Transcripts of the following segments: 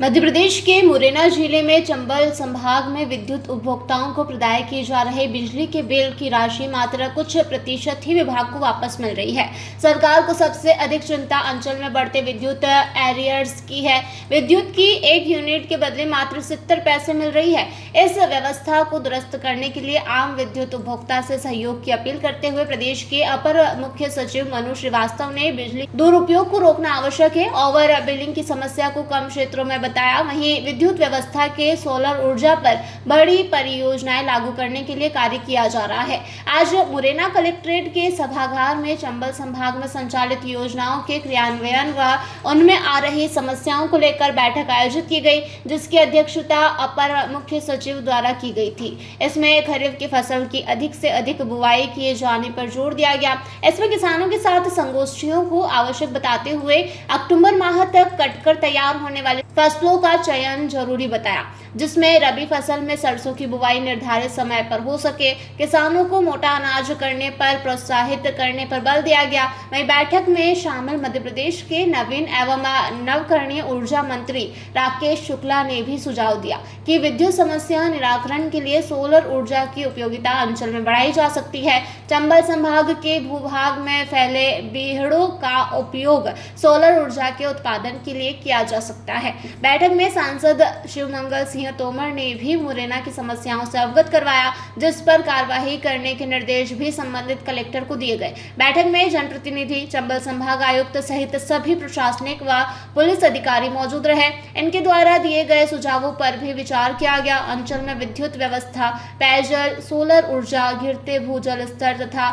मध्य प्रदेश के मुरैना जिले में चंबल संभाग में विद्युत उपभोक्ताओं को प्रदाय किए जा रहे बिजली के बिल की राशि मात्र कुछ प्रतिशत ही विभाग को वापस मिल रही है। सरकार को सबसे अधिक चिंता अंचल में बढ़ते विद्युत एरियर्स की है। विद्युत की एक यूनिट के बदले मात्र 70 पैसे मिल रही है। इस व्यवस्था को दुरुस्त करने के लिए आम विद्युत उपभोक्ता से सहयोग की अपील करते हुए प्रदेश के अपर मुख्य सचिव मनु श्रीवास्तव ने बिजली दुरुपयोग को रोकना आवश्यक है, ओवर बिलिंग की समस्या को कम क्षेत्रों में बताया। वहीं विद्युत व्यवस्था के सोलर ऊर्जा पर बड़ी परियोजनाएं लागू करने के लिए कार्य किया जा रहा है। आज मुरैना कलेक्ट्रेट के सभागार में चंबल संभाग में संचालित योजनाओं के क्रियान्वयन व उनमें आ रही समस्याओं को लेकर बैठक आयोजित की गई, जिसकी अध्यक्षता अपर मुख्य सचिव द्वारा की गई थी। इसमें खरीफ की फसल की अधिक से अधिक बुवाई किए जाने पर जोर दिया गया। इसमें किसानों के साथ संगोष्ठियों को आवश्यक बताते हुए अक्टूबर माह तक कटकर तैयार होने वाले फसलों का चयन जरूरी बताया, जिसमें रबी फसल में सरसों की बुवाई निर्धारित समय पर हो सके। किसानों को मोटा अनाज करने पर प्रोत्साहित करने पर बल दिया गया। वहीं बैठक में शामिल मध्य प्रदेश के नवीन एवं नवकरणीय ऊर्जा मंत्री राकेश शुक्ला ने भी सुझाव दिया कि विद्युत समस्या निराकरण के लिए सोलर ऊर्जा की उपयोगिता अंचल में बढ़ाई जा सकती है। चंबल संभाग के भूभाग में फैले बीहड़ों का उपयोग सोलर ऊर्जा के उत्पादन के लिए किया जा सकता है। बैठक में सांसद शिवमंगल सिंह तोमर ने भी मुरैना की समस्याओं से अवगत करवाया, जिस पर कार्यवाही करने के निर्देश भी संबंधित कलेक्टर को दिए गए। बैठक में जनप्रतिनिधि, चंबल संभाग आयुक्त सहित सभी प्रशासनिक व पुलिस अधिकारी मौजूद रहे। इनके द्वारा दिए गए सुझावों पर भी विचार किया गया। अंचल में विद्युत व्यवस्था, पेयजल, सोलर ऊर्जा, गिरते भूजल स्तर तथा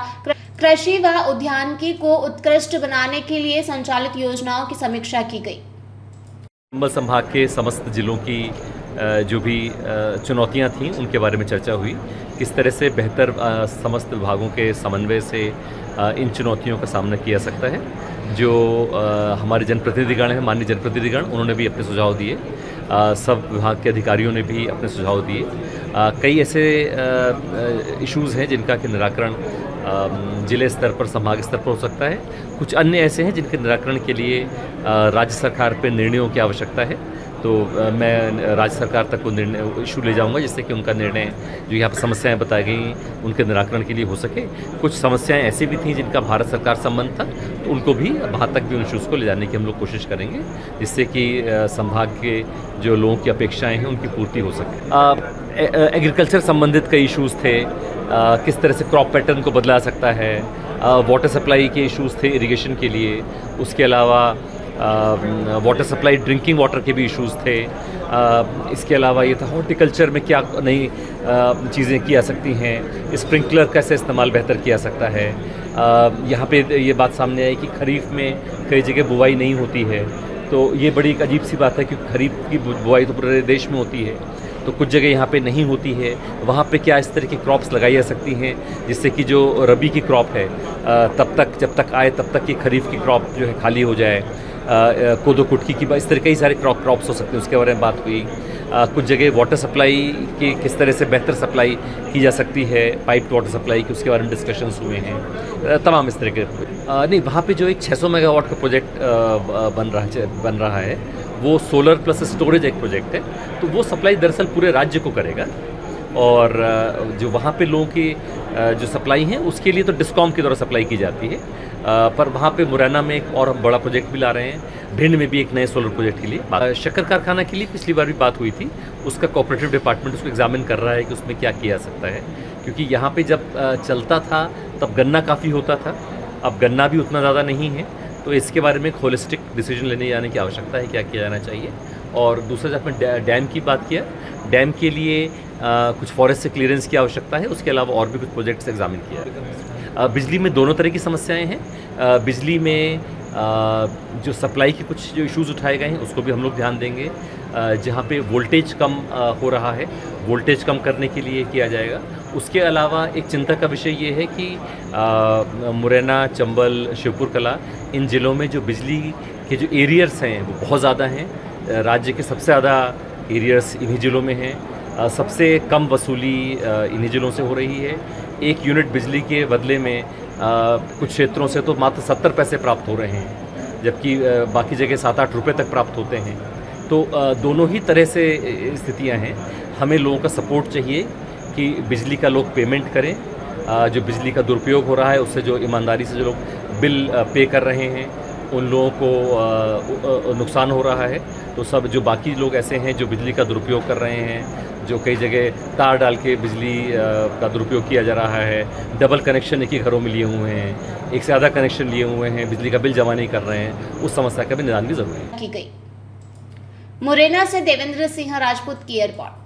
कृषि व उद्यानिकी को उत्कृष्ट बनाने के लिए संचालित योजनाओं की समीक्षा की गई। चंबल संभाग के समस्त जिलों की जो भी चुनौतियां थीं उनके बारे में चर्चा हुई। किस तरह से बेहतर समस्त विभागों के समन्वय से इन चुनौतियों का सामना किया जा सकता है। जो हमारे जनप्रतिनिधिगण हैं, माननीय जनप्रतिनिधिगण, उन्होंने भी अपने सुझाव दिए। सब विभाग के अधिकारियों ने भी अपने सुझाव दिए। कई ऐसे इश्यूज़ हैं जिनका कि निराकरण जिले स्तर पर, संभाग स्तर पर हो सकता है। कुछ अन्य ऐसे हैं जिनके निराकरण के लिए राज्य सरकार पे निर्णयों की आवश्यकता है। तो मैं राज्य सरकार तक वो निर्णय इशू ले जाऊंगा, जिससे कि उनका निर्णय, जो यहाँ पर समस्याएं बताई गई, उनके निराकरण के लिए हो सके। कुछ समस्याएं ऐसी भी थीं जिनका भारत सरकार संबंध था, तो उनको भी वहाँ तक भी उन इशूज़ को ले जाने की हम लोग कोशिश करेंगे, जिससे कि संभाग के जो लोगों की अपेक्षाएँ हैं उनकी पूर्ति हो सके। एग्रीकल्चर संबंधित कई इशूज़ थे, किस तरह से क्रॉप पैटर्न को बदला जा सकता है। वाटर सप्लाई के इश्यूज़ थे इरिगेशन के लिए। उसके अलावा वाटर सप्लाई, ड्रिंकिंग वाटर के भी इश्यूज़ थे। इसके अलावा ये था हॉर्टिकल्चर में क्या नई चीज़ें की जा सकती हैं, स्प्रिंकलर कैसे इस्तेमाल बेहतर किया जा सकता है। यहाँ पे ये बात सामने आई कि खरीफ में कई जगह बुवाई नहीं होती है, तो ये बड़ी एक अजीब सी बात है कि खरीफ की बुवाई तो पूरे देश में होती है, तो कुछ जगह यहाँ पे नहीं होती है। वहाँ पे क्या इस तरह की क्रॉप्स लगाई जा सकती हैं, जिससे कि जो रबी की क्रॉप है तब तक, जब तक आए तब तक ये खरीफ की क्रॉप जो है खाली हो जाए। कोदो कुटकी की इस तरह कई सारे क्रॉप्स हो सकते हैं, उसके बारे में बात हुई। कुछ जगह वाटर सप्लाई की किस तरह से बेहतर सप्लाई की जा सकती है, पाइप वाटर सप्लाई की, उसके बारे में डिस्कशंस हुए हैं। तमाम इस तरह के नहीं, वहाँ पे जो एक 600 मेगावाट का प्रोजेक्ट बन रहा है, वो सोलर प्लस स्टोरेज एक प्रोजेक्ट है। तो वो सप्लाई दरअसल पूरे राज्य को करेगा, और जो वहाँ पे लोगों की जो सप्लाई है उसके लिए तो डिस्कॉम के द्वारा सप्लाई की जाती है। पर वहाँ पे मुरैना में एक और बड़ा प्रोजेक्ट भी ला रहे हैं, भिंड में भी एक नए सोलर प्रोजेक्ट के लिए। शक्कर कारखाना के लिए पिछली बार भी बात हुई थी, उसका कोऑपरेटिव डिपार्टमेंट उसको एग्जामिन कर रहा है कि उसमें क्या किया जा सकता है। क्योंकि यहाँ पे जब चलता था तब गन्ना काफ़ी होता था, अब गन्ना भी उतना ज़्यादा नहीं है। तो इसके बारे में एक होलिस्टिक डिसीजन लेने जाने की आवश्यकता है, क्या किया जाना चाहिए। और दूसरा, जब आपने डैम की बात किया, डैम के लिए कुछ फॉरेस्ट से क्लियरेंस की आवश्यकता है। उसके अलावा और भी कुछ प्रोजेक्ट्स एग्जामिन किया। बिजली में दोनों तरह की समस्याएं हैं। बिजली में जो सप्लाई के कुछ जो इश्यूज़ उठाए गए हैं उसको भी हम लोग ध्यान देंगे। जहाँ पे वोल्टेज कम हो रहा है, वोल्टेज कम करने के लिए किया जाएगा। उसके अलावा एक चिंता का विषय ये है कि मुरैना, चंबल, शिवपुर कला, इन ज़िलों में जो बिजली के जो एरियर्स हैं वो बहुत ज़्यादा हैं। राज्य के सबसे ज़्यादा एरियर्स इन्हीं ज़िलों में हैं। सबसे कम वसूली इन्हीं ज़िलों से हो रही है। एक यूनिट बिजली के बदले में कुछ क्षेत्रों से तो मात्र 70 पैसे प्राप्त हो रहे हैं, जबकि बाकी जगह 7-8 रुपये तक प्राप्त होते हैं। तो दोनों ही तरह से स्थितियां हैं। हमें लोगों का सपोर्ट चाहिए कि बिजली का लोग पेमेंट करें। जो बिजली का दुरुपयोग हो रहा है उससे जो ईमानदारी से जो लोग बिल पे कर रहे हैं उन लोगों को नुकसान हो रहा है। तो सब जो बाकी लोग ऐसे हैं जो बिजली का दुरुपयोग कर रहे हैं, जो कई जगह तार डाल के बिजली का दुरुपयोग किया जा रहा है, डबल कनेक्शन एक ही घरों में लिए हुए हैं, एक से ज़्यादा कनेक्शन लिए हुए हैं, बिजली का बिल जमा नहीं कर रहे हैं, उस समस्या का भी निदान भी ज़रूरी है। की गई। मुरैना से देवेंद्र सिंह राजपूत की रिपोर्ट।